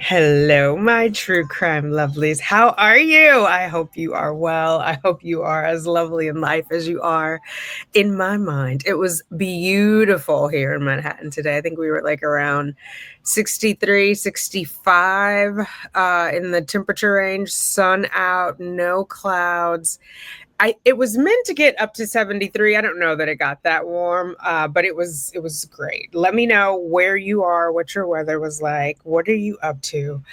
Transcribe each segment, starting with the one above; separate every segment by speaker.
Speaker 1: Hello, my true crime lovelies. How are you? I hope you are well. I hope you are as lovely in life as you are in my mind. It was beautiful here in Manhattan today. I think we were like around 63, 65 in the temperature range, sun out, no clouds. It was meant to get up to 73. I don't know that it got that warm, but it was great. Let me know where you are, what your weather was like. What are you up to?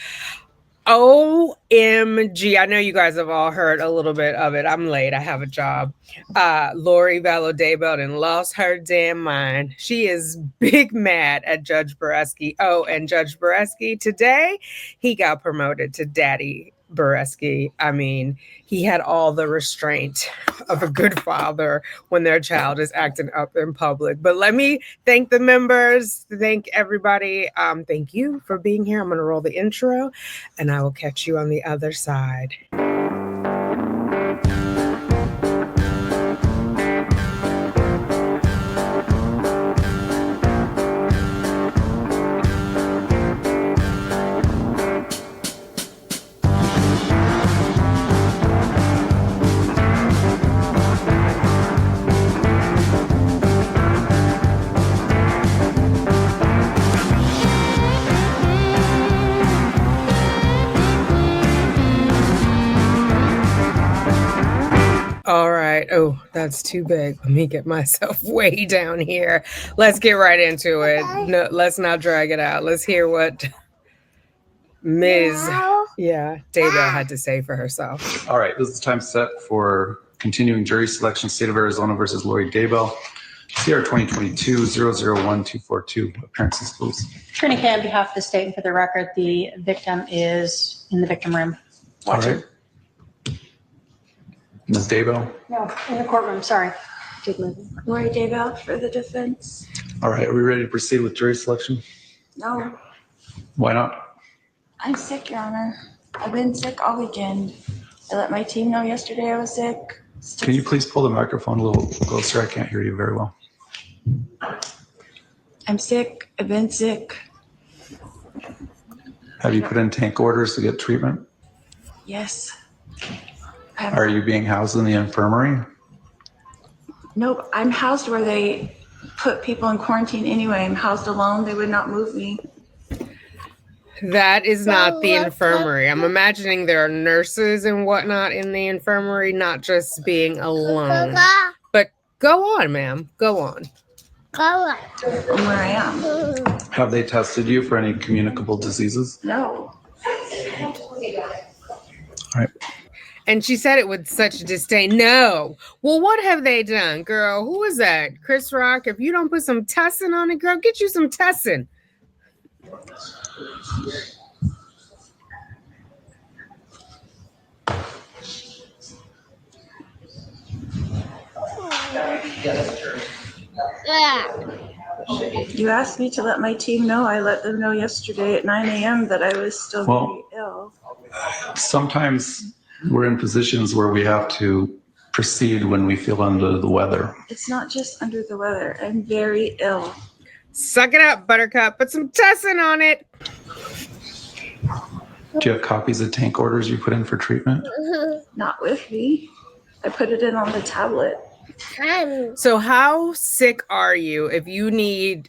Speaker 1: OMG. I know you guys have all heard a little bit of it. I'm late. I have a job. Lori Vallow Daybell and lost her damn mind. She is big mad at Judge Boreski. Oh, and Judge Boreski today, he got promoted to Daddy Boreski. I mean, he had all the restraint of a good father when their child is acting up in public. But let me thank the members, thank everybody. Thank you for being here. I'm going to roll the intro and I will catch you on the other side. All right. Oh, that's too big. Let me get myself way down here. Let's get right into it. No, let's not drag it out. Let's hear what Ms. Daybell had to say for herself.
Speaker 2: All right. This is the time set for continuing jury selection, State of Arizona versus Lori Daybell. CR 2022-001242. Appearances, please.
Speaker 3: Tanika, on behalf of the state and for the record, the victim is in the victim room. Watching.
Speaker 2: All right. Ms. Daybell?
Speaker 3: No, in the courtroom, sorry.
Speaker 4: Lori Daybell for the defense.
Speaker 2: All right. Are we ready to proceed with jury selection?
Speaker 4: No,
Speaker 2: Why not?
Speaker 4: I'm sick, Your Honor. I've been sick all weekend. I let my team know yesterday I was sick.
Speaker 2: Can you please pull the microphone a little closer? I can't hear you very well.
Speaker 4: I'm sick. I've been sick.
Speaker 2: Have you put in tank orders to get treatment?
Speaker 4: Yes.
Speaker 2: Are you being housed in the infirmary?
Speaker 4: Nope. I'm housed where they put people in quarantine anyway. I'm housed alone. They would not move me.
Speaker 1: That is not the infirmary. I'm imagining there are nurses and whatnot in the infirmary, not just being alone. But go on, ma'am. Go on.
Speaker 4: From where I am.
Speaker 2: Have they tested you for any communicable diseases?
Speaker 4: No.
Speaker 2: All right.
Speaker 1: And she said it with such disdain. No. Well, what have they done, girl? Who is that? Chris Rock? If you don't put some tussin on it, girl, get you some tussin.
Speaker 4: You asked me to let my team know. I let them know yesterday at 9 a.m. that I was still very ill.
Speaker 2: Sometimes we're in positions where we have to proceed when we feel under the weather.
Speaker 4: It's not just under the weather. I'm very ill.
Speaker 1: Suck it up, Buttercup. Put some tussin on it.
Speaker 2: Do you have copies of tank orders you put in for treatment?
Speaker 4: Not with me. I put it in on the tablet.
Speaker 1: So how sick are you if you need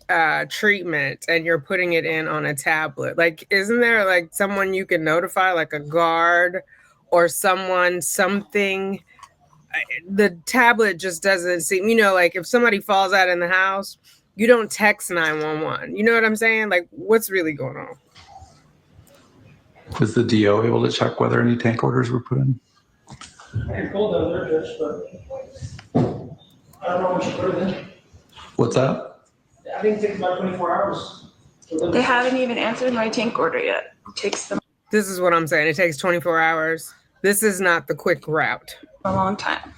Speaker 1: treatment and you're putting it in on a tablet? Like, isn't there like someone you can notify, like a guard or something? The tablet just doesn't seem, like if somebody falls out in the house, you don't text 911. You know what I'm saying? Like, what's really going on?
Speaker 2: Was the DO able to check whether any tank orders were put in?
Speaker 5: I can pull down their judge, but I don't know when she put it in.
Speaker 2: What's that?
Speaker 5: I think it takes about 24 hours.
Speaker 4: They haven't even answered my tank order yet. It takes them
Speaker 1: This is what I'm saying. It takes 24 hours. This is not the quick route.
Speaker 4: a long time.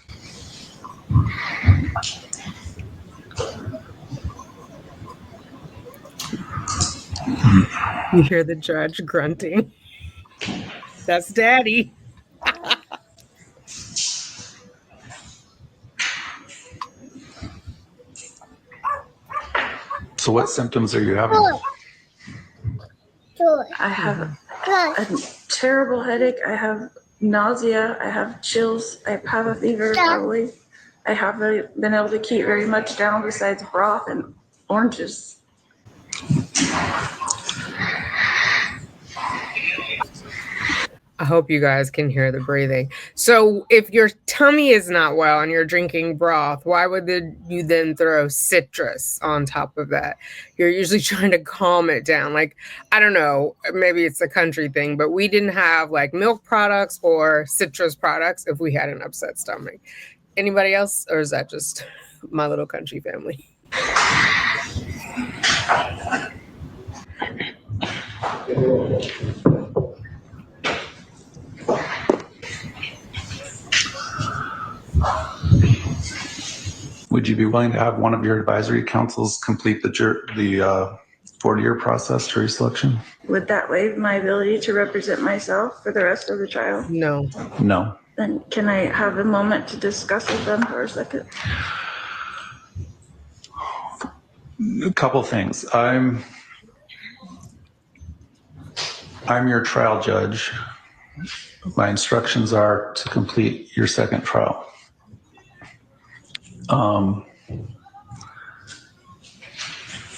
Speaker 1: You hear the judge grunting. That's Daddy.
Speaker 2: So what symptoms are you having?
Speaker 4: I have a terrible headache. I have nausea. I have chills. I have a fever probably. I haven't been able to keep very much down besides broth and oranges.
Speaker 1: I hope you guys can hear the breathing. So if your tummy is not well and you're drinking broth, why would you then throw citrus on top of that? You're usually trying to calm it down. Like, I don't know, maybe it's a country thing, but we didn't have like milk products or citrus products if we had an upset stomach. Anybody else? Or is that just my little country family?
Speaker 2: Would you be willing to have one of your advisory councils complete the 4-year process, jury selection?
Speaker 4: Would that waive my ability to represent myself for the rest of the trial?
Speaker 1: No.
Speaker 2: No.
Speaker 4: Then can I have a moment to discuss with them for a second?
Speaker 2: A couple things. I'm your trial judge. My instructions are to complete your second trial.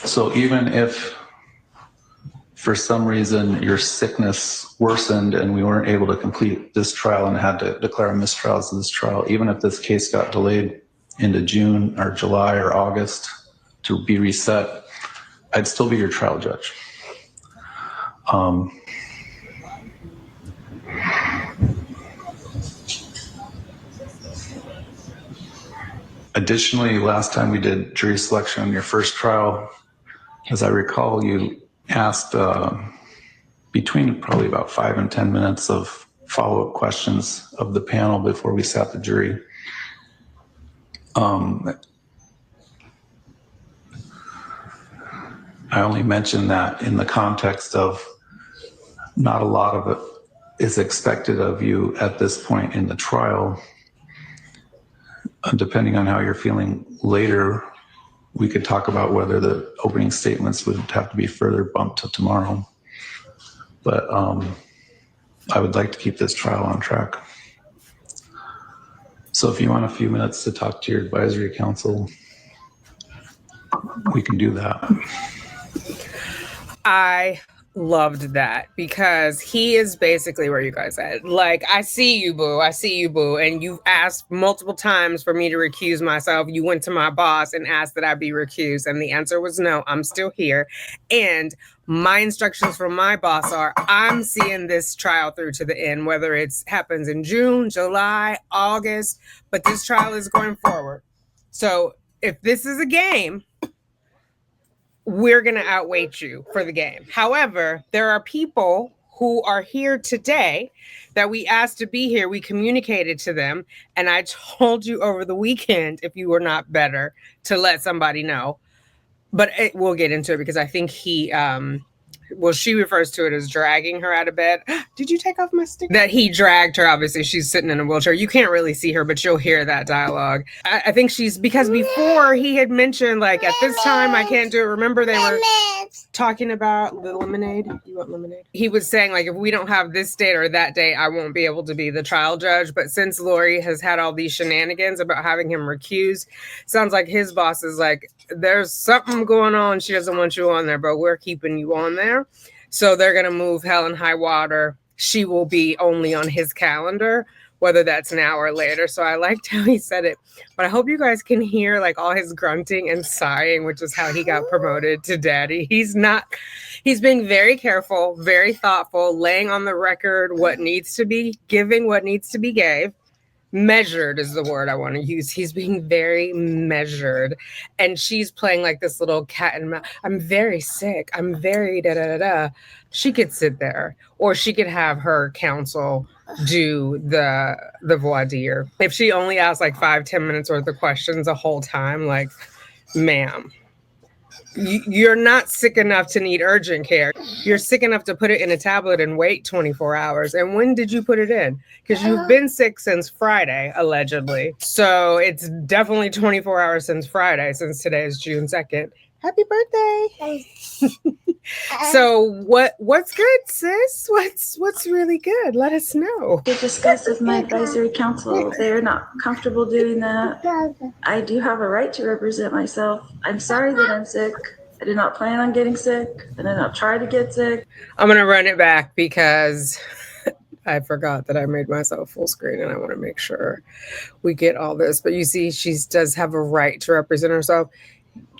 Speaker 2: So even if for some reason your sickness worsened and we weren't able to complete this trial and had to declare a mistrial as this trial, even if this case got delayed into June or July or August to be reset, I'd still be your trial judge. Additionally, last time we did jury selection on your first trial, as I recall, you asked between probably about 5 and 10 minutes of follow-up questions of the panel before we sat the jury. I only mention that in the context of not a lot of it is expected of you at this point in the trial. Depending on how you're feeling later, we could talk about whether the opening statements would have to be further bumped to tomorrow. But I would like to keep this trial on track. So if you want a few minutes to talk to your advisory council, we can do that.
Speaker 1: I loved that because he is basically where you guys at. Like, I see you, boo. I see you, boo. And you've asked multiple times for me to recuse myself. You went to my boss and asked that I be recused. And the answer was no, I'm still here. And my instructions from my boss are I'm seeing this trial through to the end, whether it happens in June, July, August, but this trial is going forward. So if this is a game, we're going to outweight you for the game. However, there are people who are here today that we asked to be here. We communicated to them. And I told you over the weekend, if you were not better, to let somebody know. But we'll get into it because I think he, she refers to it as dragging her out of bed. Did you take off my stick? That he dragged her. Obviously, she's sitting in a wheelchair. You can't really see her, but you'll hear that dialogue. I think because before he had mentioned, like, at this time, I can't do it. Remember, they were talking about the lemonade. You want lemonade? He was saying, like, if we don't have this date or that date, I won't be able to be the trial judge. But since Lori has had all these shenanigans about having him recused, sounds like his boss is like, there's something going on. She doesn't want you on there, but we're keeping you on there. So they're going to move hell and high water. She will be only on his calendar, whether that's now or later. So I liked how he said it. But I hope you guys can hear like all his grunting and sighing, which is how he got promoted to daddy. He's being very careful, very thoughtful, laying on the record what needs to be, giving what needs to be gave. Measured is the word I want to use. He's being very measured. And she's playing like this little cat and mouse. I'm very sick. I'm very da-da-da-da. She could sit there. Or she could have her counsel do the voir dire. If she only asks like 5-10 minutes worth of questions the whole time, like, ma'am, you're not sick enough to need urgent care. You're sick enough to put it in a tablet and wait 24 hours. And when did you put it in? Because you've been sick since Friday, allegedly. So it's definitely 24 hours since Friday, since today is June 2nd. Happy birthday. So what's good, sis? What's really good? Let us know.
Speaker 4: I discussed with my advisory council. They're not comfortable doing that. I do have a right to represent myself. I'm sorry that I'm sick. I did not plan on getting sick. I did not try to get sick.
Speaker 1: I'm gonna run it back because I forgot that I made myself full screen and I want to make sure we get all this. But you see, she does have a right to represent herself.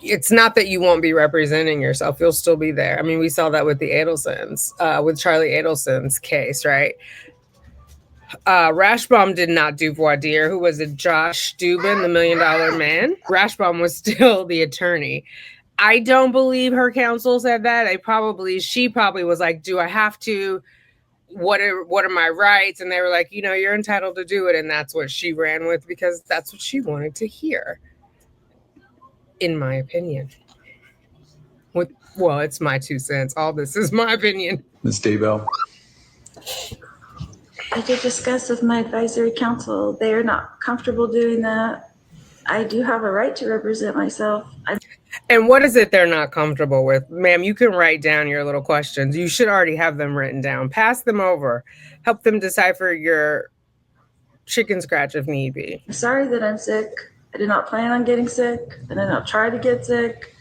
Speaker 1: It's not that you won't be representing yourself. You'll still be there. I mean, we saw that with the Adelsons, with Charlie Adelson's case, right? Rashbaum did not do voir dire. Who was it? Josh Dubin, the $1 Million Man? Rashbaum was still the attorney. I don't believe her counsel said that. She probably was like, do I have to? What are my rights? And they were like, you're entitled to do it. And that's what she ran with because that's what she wanted to hear. In my opinion. Well, it's my 2 cents. All this is my opinion.
Speaker 2: Ms. Daybell.
Speaker 4: I did discuss with my advisory council. They are not comfortable doing that. I do have a right to represent myself.
Speaker 1: And what is it they're not comfortable with? Ma'am, you can write down your little questions. You should already have them written down. Pass them over. Help them decipher your chicken scratch if need be.
Speaker 4: I'm sorry that I'm sick. I did not plan on getting sick. I did not try to get sick.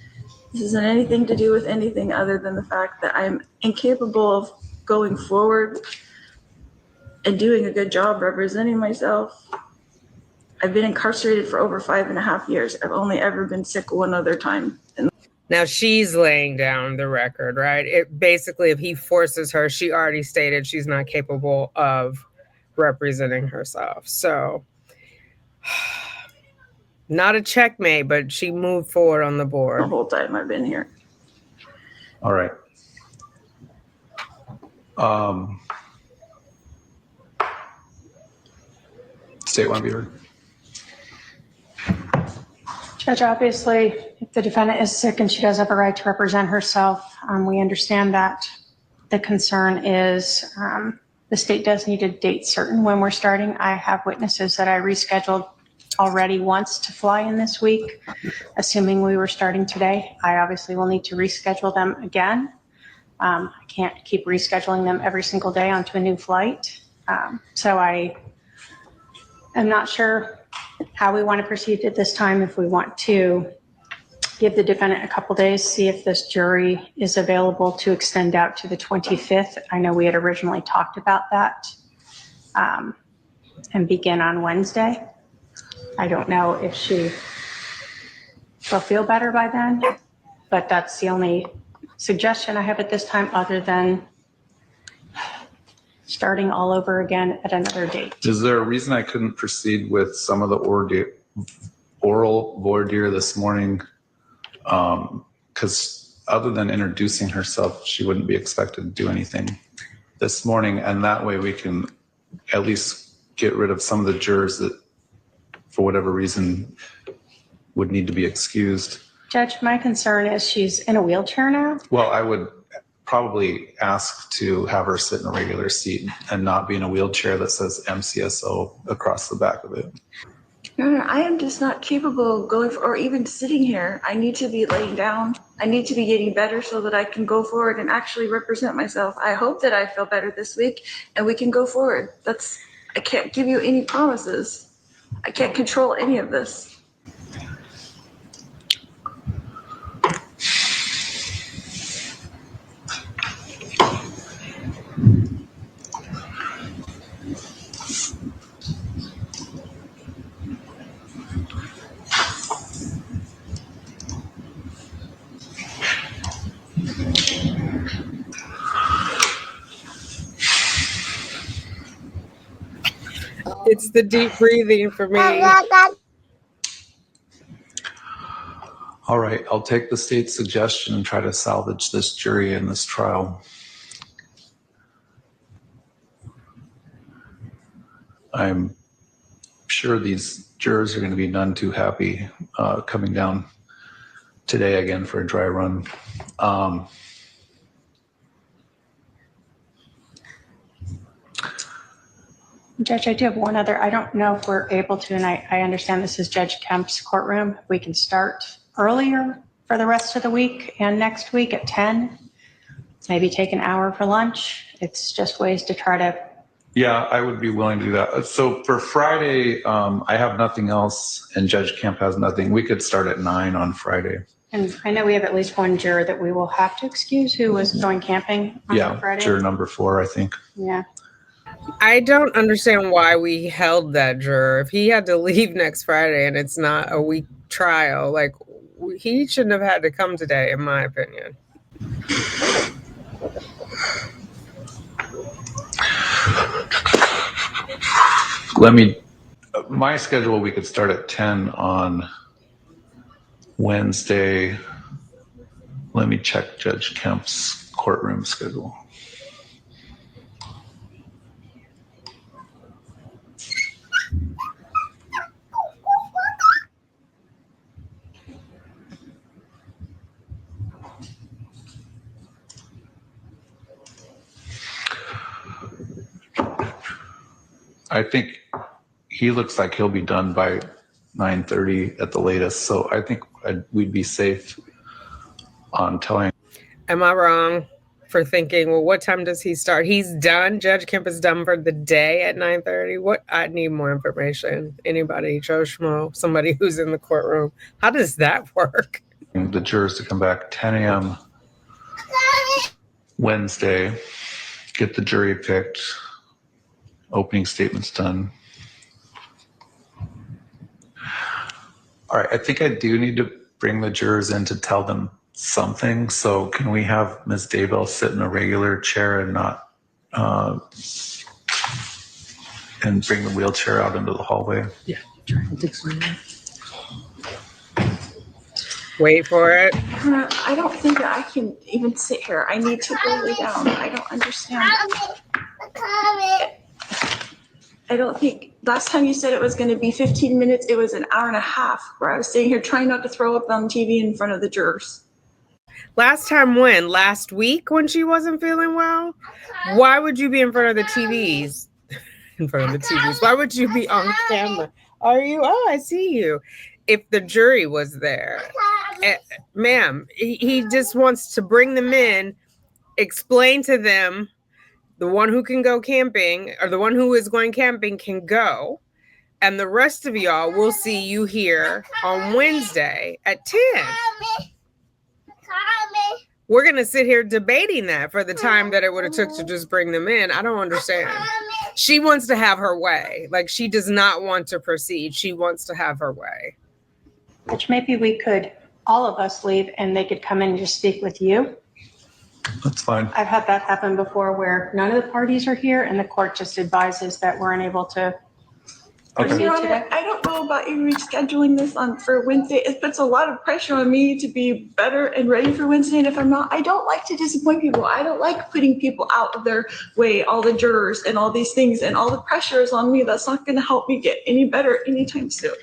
Speaker 4: This isn't anything to do with anything other than the fact that I'm incapable of going forward and doing a good job representing myself. I've been incarcerated for over 5.5 years. I've only ever been sick one other time.
Speaker 1: Now she's laying down the record, right? It basically, if he forces her, she already stated she's not capable of representing herself. So not a checkmate, but she moved forward on the board.
Speaker 4: The whole time I've been here.
Speaker 2: All right. State want to be heard.
Speaker 3: Judge, obviously, if the defendant is sick and she does have a right to represent herself, we understand that. The concern is the state does need a date certain when we're starting. I have witnesses that I rescheduled already once to fly in this week, assuming we were starting today. I obviously will need to reschedule them again. I can't keep rescheduling them every single day onto a new flight. So I am not sure how we want to proceed at this time. If we want to give the defendant a couple days, see if this jury is available to extend out to the 25th. I know we had originally talked about that and begin on Wednesday. I don't know if she will feel better by then, but that's the only suggestion I have at this time other than starting all over again at another date.
Speaker 2: Is there a reason I couldn't proceed with some of the oral voir dire this morning? Because other than introducing herself, she wouldn't be expected to do anything this morning. And that way we can at least get rid of some of the jurors that, for whatever reason, would need to be excused.
Speaker 3: Judge, my concern is she's in a wheelchair now.
Speaker 2: Well, I would probably ask to have her sit in a regular seat and not be in a wheelchair that says MCSO across the back of it.
Speaker 4: No, I am just not capable of going for, or even sitting here. I need to be laying down. I need to be getting better so that I can go forward and actually represent myself. I hope that I feel better this week and we can go forward. I can't give you any promises. I can't control any of this.
Speaker 1: It's the deep breathing for me.
Speaker 2: All right, I'll take the state's suggestion and try to salvage this jury in this trial. I'm sure these jurors are going to be none too happy coming down today again for a dry run.
Speaker 3: Judge, I do have one other. I don't know if we're able to, and I understand this is Judge Kemp's courtroom. We can start earlier for the rest of the week and next week at 10. maybe take an hour for lunch. It's just ways to try to.
Speaker 2: Yeah, I would be willing to do that. So for Friday, I have nothing else and Judge Kemp has nothing. We could start at 9 on Friday.
Speaker 3: And I know we have at least one juror that we will have to excuse who was going camping on Friday.
Speaker 2: Juror number 4, I think.
Speaker 3: Yeah.
Speaker 1: I don't understand why we held that juror. If he had to leave next Friday and it's not a week trial, like he shouldn't have had to come today, in my opinion.
Speaker 2: My schedule, we could start at 10 on Wednesday. Let me check Judge Kemp's courtroom schedule. I think he looks like he'll be done by 9:30 at the latest. So I think we'd be safe on telling.
Speaker 1: Am I wrong for thinking, well, what time does he start? He's done. Judge Kemp is done for the day at 9:30. What? I need more information. Anybody, Joe Schmo, somebody who's in the courtroom. How does that work?
Speaker 2: The jurors to come back 10 a.m. Wednesday, get the jury picked, opening statements done. All right, I think I do need to bring the jurors in to tell them something. So can we have Ms. Daybell sit in a regular chair and not, and bring the wheelchair out into the hallway?
Speaker 6: Yeah, sure. I think so.
Speaker 1: Wait for it.
Speaker 4: I don't think that I can even sit here. I need to go lay down. I don't understand. I don't think, last time you said it was going to be 15 minutes, it was an hour and a half where I was sitting here trying not to throw up on TV in front of the jurors.
Speaker 1: Last time when? Last week when she wasn't feeling well? Why would you be in front of the TVs? In front of the TVs. Why would you be on camera? Are you? Oh, I see you. If the jury was there. Ma'am, he just wants to bring them in, explain to them, the one who can go camping or the one who is going camping can go. And the rest of y'all will see you here on Wednesday at 10. We're going to sit here debating that for the time that it would have took to just bring them in. I don't understand. She wants to have her way. Like, she does not want to proceed. She wants to have her way.
Speaker 3: Which maybe we could, all of us leave and they could come in and just speak with you.
Speaker 2: That's fine.
Speaker 3: I've had that happen before where none of the parties are here and the court just advises that we're unable to.
Speaker 2: Okay.
Speaker 4: Your Honor, I don't know about you rescheduling this for Wednesday. It puts a lot of pressure on me to be better and ready for Wednesday. And if I'm not, I don't like to disappoint people. I don't like putting people out of their way, all the jurors and all these things, and all the pressure is on me. That's not going to help me get any better anytime soon.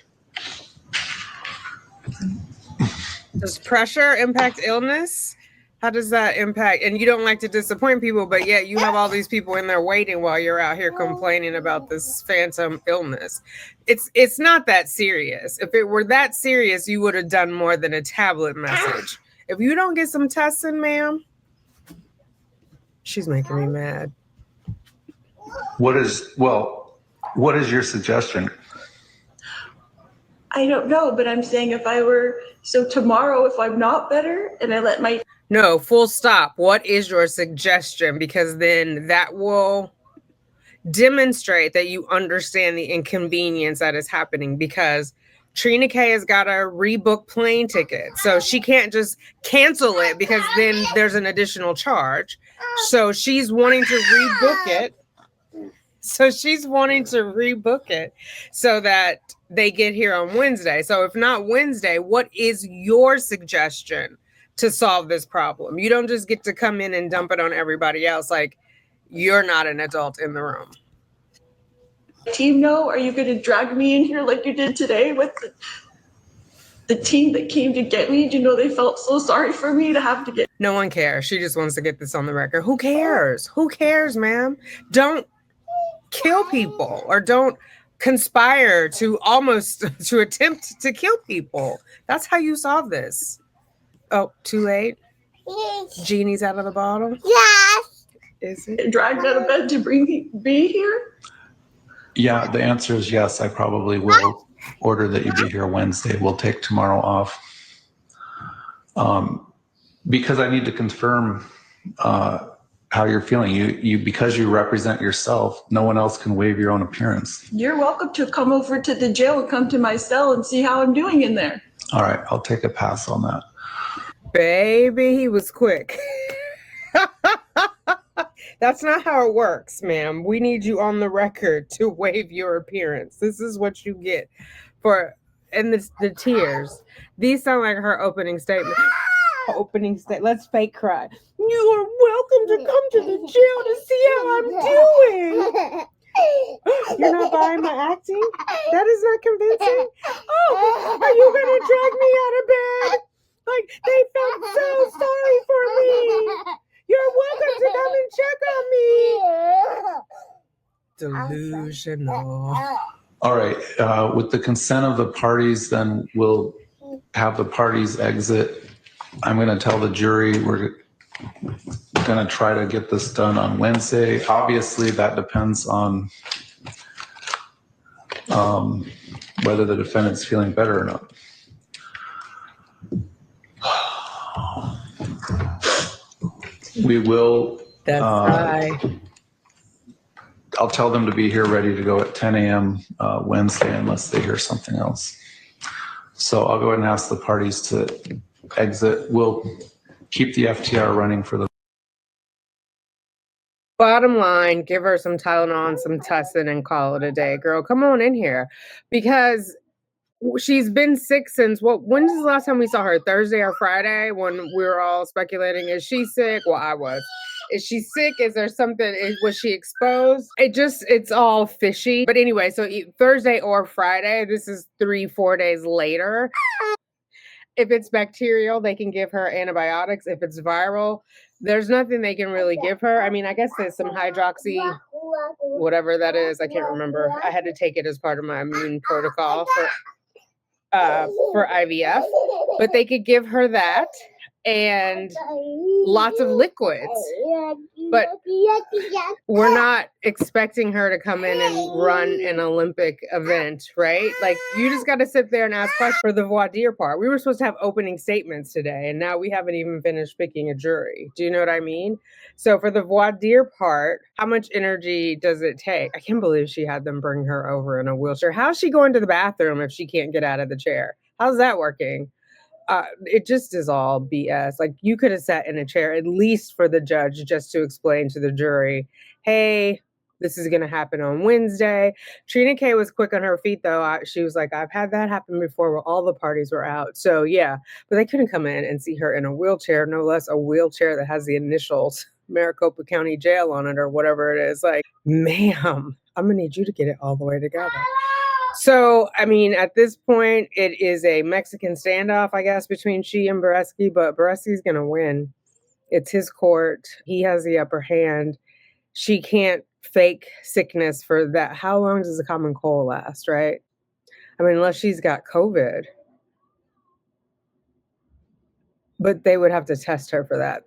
Speaker 1: Does pressure impact illness? How does that impact? And you don't like to disappoint people, but yet you have all these people in there waiting while you're out here complaining about this phantom illness. It's not that serious. If it were that serious, you would have done more than a tablet message. If you don't get some testing, ma'am, she's making me mad.
Speaker 2: What is your suggestion?
Speaker 4: I don't know, but I'm saying so tomorrow, if I'm not better and I let my.
Speaker 1: No, full stop. What is your suggestion? Because then that will demonstrate that you understand the inconvenience that is happening, because Trina K has got to rebook plane tickets. So she can't just cancel it because then there's an additional charge. So she's wanting to rebook it. So that they get here on Wednesday. So if not Wednesday, what is your suggestion to solve this problem? You don't just get to come in and dump it on everybody else. Like, you're not an adult in the room.
Speaker 4: Team know? Are you going to drag me in here like you did today with the team that came to get me? Do you know they felt so sorry for me to have to get.
Speaker 1: No one cares. She just wants to get this on the record. Who cares? Who cares, ma'am? Don't kill people or don't conspire to attempt to kill people. That's how you solve this. Oh, too late. Genie's out of the bottle?
Speaker 6: Yes.
Speaker 1: Is it?
Speaker 4: Dragged out of bed to be here?
Speaker 2: Yeah, the answer is yes. I probably will order that you be here Wednesday. We'll take tomorrow off. Because I need to confirm how you're feeling. You because you represent yourself, no one else can waive your own appearance.
Speaker 4: You're welcome to come over to the jail and come to my cell and see how I'm doing in there.
Speaker 2: All right, I'll take a pass on that.
Speaker 1: Baby, he was quick. That's not how it works, ma'am. We need you on the record to waive your appearance. This is what you get for, and the tears. These sound like her opening statement. Opening statement. Let's fake cry. You are welcome to come to the jail to see how I'm doing. You're not buying my acting? That is not convincing. Oh, are you going to drag me out of bed? Like, they felt so sorry for me. You're welcome to come and check on me. Delusional.
Speaker 2: All right, with the consent of the parties, then we'll have the parties exit. I'm going to tell the jury we're going to try to get this done on Wednesday. Obviously, that depends on whether the defendant's feeling better or not. We will.
Speaker 1: That's right.
Speaker 2: I'll tell them to be here ready to go at 10 a.m. Wednesday unless they hear something else. So I'll go ahead and ask the parties to exit. We'll keep the FTR running for the.
Speaker 1: Bottom line, give her some Tylenol and some Tussin and call it a day. Girl, come on in here. Because she's been sick since, when was the last time we saw her? Thursday or Friday when we were all speculating, is she sick? Well, I was. Is she sick? Is there something? Was she exposed? It's all fishy. But anyway, so Thursday or Friday, this is 3-4 days later. If it's bacterial, they can give her antibiotics. If it's viral, there's nothing they can really give her. I mean, I guess there's some hydroxy, whatever that is. I can't remember. I had to take it as part of my immune protocol for IVF, but they could give her that and lots of liquids. But we're not expecting her to come in and run an Olympic event, right? Like, you just got to sit there and ask questions for the voir dire part. We were supposed to have opening statements today, and now we haven't even finished picking a jury. Do you know what I mean? So for the voir dire part, how much energy does it take? I can't believe she had them bring her over in a wheelchair. How's she going to the bathroom if she can't get out of the chair? How's that working? It just is all BS. Like, you could have sat in a chair at least for the judge just to explain to the jury, hey, this is going to happen on Wednesday. Trina K was quick on her feet, though. She was like, I've had that happen before where all the parties were out. So, yeah, but they couldn't come in and see her in a wheelchair, no less a wheelchair that has the initials Maricopa County Jail on it or whatever it is. Like, ma'am, I'm going to need you to get it all the way together. So, I mean, at this point, it is a Mexican standoff, I guess, between she and Boreski, but Boreski's going to win. It's his court. He has the upper hand. She can't fake sickness for that. How long does a common cold last, right? I mean, unless she's got COVID. But they would have to test her for that.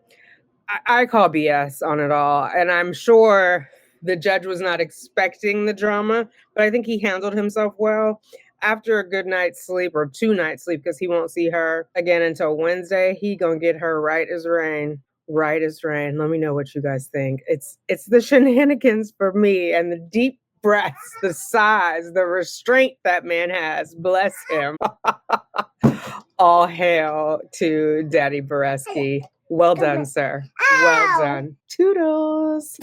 Speaker 1: I call BS on it all. And I'm sure the judge was not expecting the drama, but I think he handled himself well. After a good night's sleep or 2 nights sleep, because he won't see her again until Wednesday, he gonna get her right as rain. Right as rain. Let me know what you guys think. It's the shenanigans for me and the deep breaths, the sighs, the restraint that man has. Bless him. All hail to Daddy Boreski. Well done, sir. Well done. Toodles.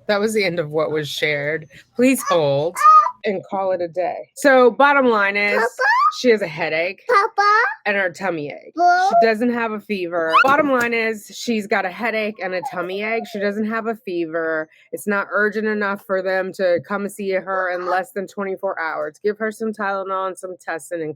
Speaker 1: That was the end of what was shared. Please hold and call it a day. So bottom line is, she has a headache and her tummy ache. She doesn't have a fever. Bottom line is, she's got a headache and a tummy ache. She doesn't have a fever. It's not urgent enough for them to come see her in less than 24 hours. Give her some Tylenol and some Tussin and